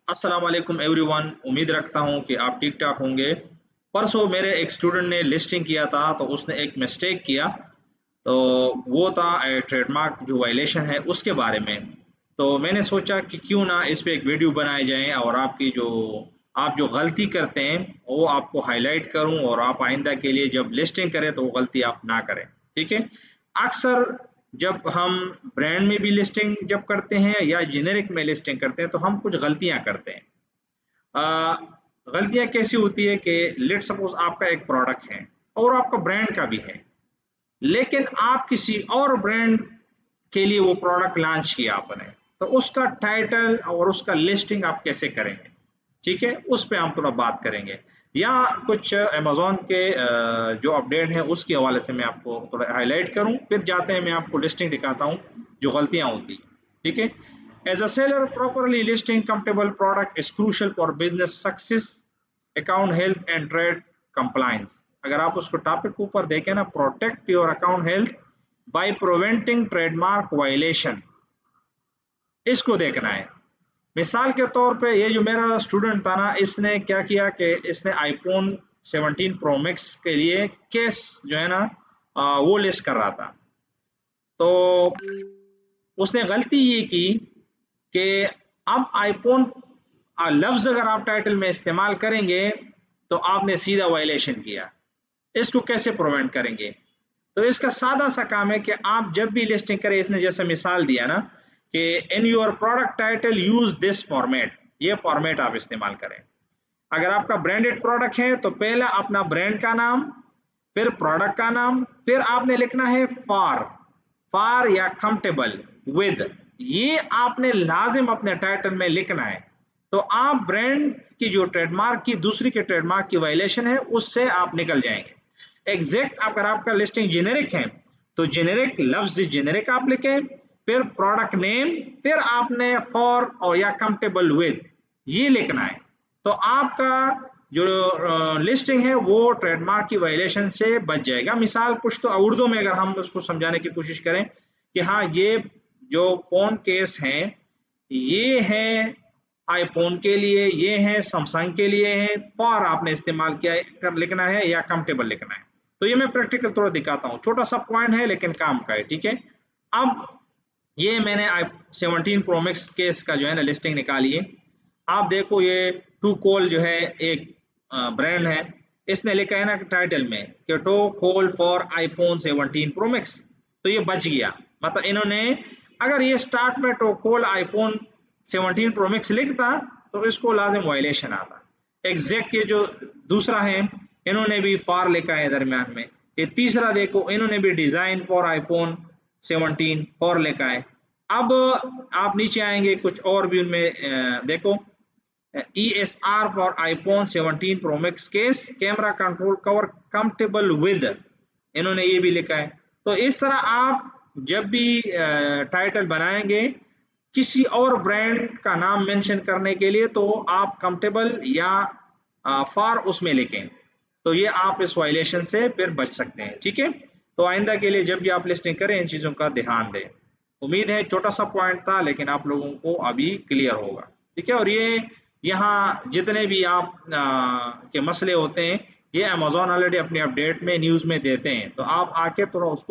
अस्सलाम वालेकुम एवरीवन। उम्मीद रखता हूँ कि आप ठीक ठाक होंगे। परसों मेरे एक स्टूडेंट ने लिस्टिंग किया था तो उसने एक मिस्टेक किया। तो वो था ट्रेडमार्क जो वायलेशन है उसके बारे में। तो मैंने सोचा कि क्यों ना इस पे एक वीडियो बनाए जाए और आपकी जो आप जो गलती करते हैं वो आपको हाईलाइट करूं और आप आइंदा के लिए जब लिस्टिंग करें तो वो गलती आप ना करें। ठीक है। अक्सर जब हम ब्रांड में भी लिस्टिंग जब करते हैं या जेनेरिक में लिस्टिंग करते हैं तो हम कुछ गलतियां करते हैं। अ, गलतियां कैसी होती है कि लेट सपोज आपका एक प्रोडक्ट है और आपका ब्रांड का भी है, लेकिन आप किसी और ब्रांड के लिए वो प्रोडक्ट लॉन्च किया आपने, तो उसका टाइटल और उसका लिस्टिंग आप कैसे करेंगे। ठीक है, उस पे हम थोड़ा बात करेंगे। या कुछ अमेजोन के जो अपडेट है उसके हवाले से मैं आपको थोड़ा हाईलाइट करूं, फिर जाते हैं मैं आपको लिस्टिंग दिखाता हूं जो गलतियां होती हैं। ठीक है। As a seller properly listing compatible product is crucial for business success, account health and trade compliance. अगर आप उसको टॉपिक के ऊपर देखें ना, protect your account health by preventing trademark violation, इसको देखना है। मिसाल के तौर पे ये जो मेरा स्टूडेंट था ना, इसने क्या किया कि इसने आईफोन 17 प्रो मैक्स के लिए केस जो है ना वो लिस्ट कर रहा था। तो उसने गलती ये की कि अब आईफोन लफ्ज अगर आप टाइटल में इस्तेमाल करेंगे तो आपने सीधा वायलेशन किया। इसको कैसे प्रिवेंट करेंगे? तो इसका सादा सा काम है कि आप जब भी लिस्टिंग करें, इसने जैसे मिसाल दिया ना कि in your product title use this format, ये फॉर्मेट आप इस्तेमाल करें। अगर आपका ब्रांडेड प्रोडक्ट है तो पहला अपना ब्रांड का नाम, फिर प्रोडक्ट का नाम, फिर आपने लिखना है फॉर, फॉर या कंफर्टेबल विद, ये आपने लाजिम अपने टाइटल में लिखना है। तो आप ब्रांड की जो ट्रेडमार्क की दूसरी के ट्रेडमार्क की वायलेशन है उससे आप निकल जाएंगे। एग्जैक्ट अगर आपका लिस्टिंग जेनेरिक है तो जेनेरिक लफ्ज जेनेरिक आप लिखें, फिर प्रोडक्ट नेम, फिर आपने फॉर और या कंफर्टेबल विद ये लिखना है। तो आपका जो लिस्टिंग है वो ट्रेडमार्क की वायलेशन से बच जाएगा। मिसाल कुछ तो उर्दू में अगर हम उसको समझाने की कोशिश करें कि हाँ, ये जो फोन केस हैं ये है आईफोन के लिए, ये है सैमसंग के लिए है, फॉर आपने इस्तेमाल किया कर लिखना है या कंफर्टेबल लिखना है। तो ये मैं प्रैक्टिकल थोड़ा दिखाता हूँ, छोटा सा पॉइंट है लेकिन काम का है। ठीक है। अब ये मैंने 17 प्रो मैक्स केस का जो है ना लिस्टिंग निकाली है। आप देखो ये टू कॉल जो है एक ब्रांड है, इसने लिखा है ना टाइटल में कि to call for iPhone 17 pro max. तो ये बच गया। मतलब इन्होंने अगर ये स्टार्ट में to call iPhone 17 pro max लिखता तो इसको लाजिम वायलेशन आता। एग्जैक्ट ये जो दूसरा है इन्होंने भी फॉर लिखा है दरमियान में। ये तीसरा देखो इन्होंने भी डिजाइन फॉर आईफोन 17 फॉर लिखा है। अब आप नीचे आएंगे कुछ और भी उनमें देखो, ESR for iPhone 17 pro max case camera control cover comfortable with, इन्होंने ये भी लिखा है। तो इस तरह आप जब भी टाइटल बनाएंगे किसी और ब्रांड का नाम मेंशन करने के लिए तो आप कंफर्टेबल या फॉर उसमें लिखें, तो ये आप इस वायलेशन से फिर बच सकते हैं। ठीक है। तो आइंदा के लिए जब भी आप लिस्टिंग करें इन चीज़ों का ध्यान दें। उम्मीद है छोटा सा पॉइंट था लेकिन आप लोगों को अभी क्लियर होगा। ठीक है। और ये यहाँ जितने भी आप के मसले होते हैं ये अमेजोन ऑलरेडी अपने अपडेट में न्यूज़ में देते हैं, तो आप आके थोड़ा उसको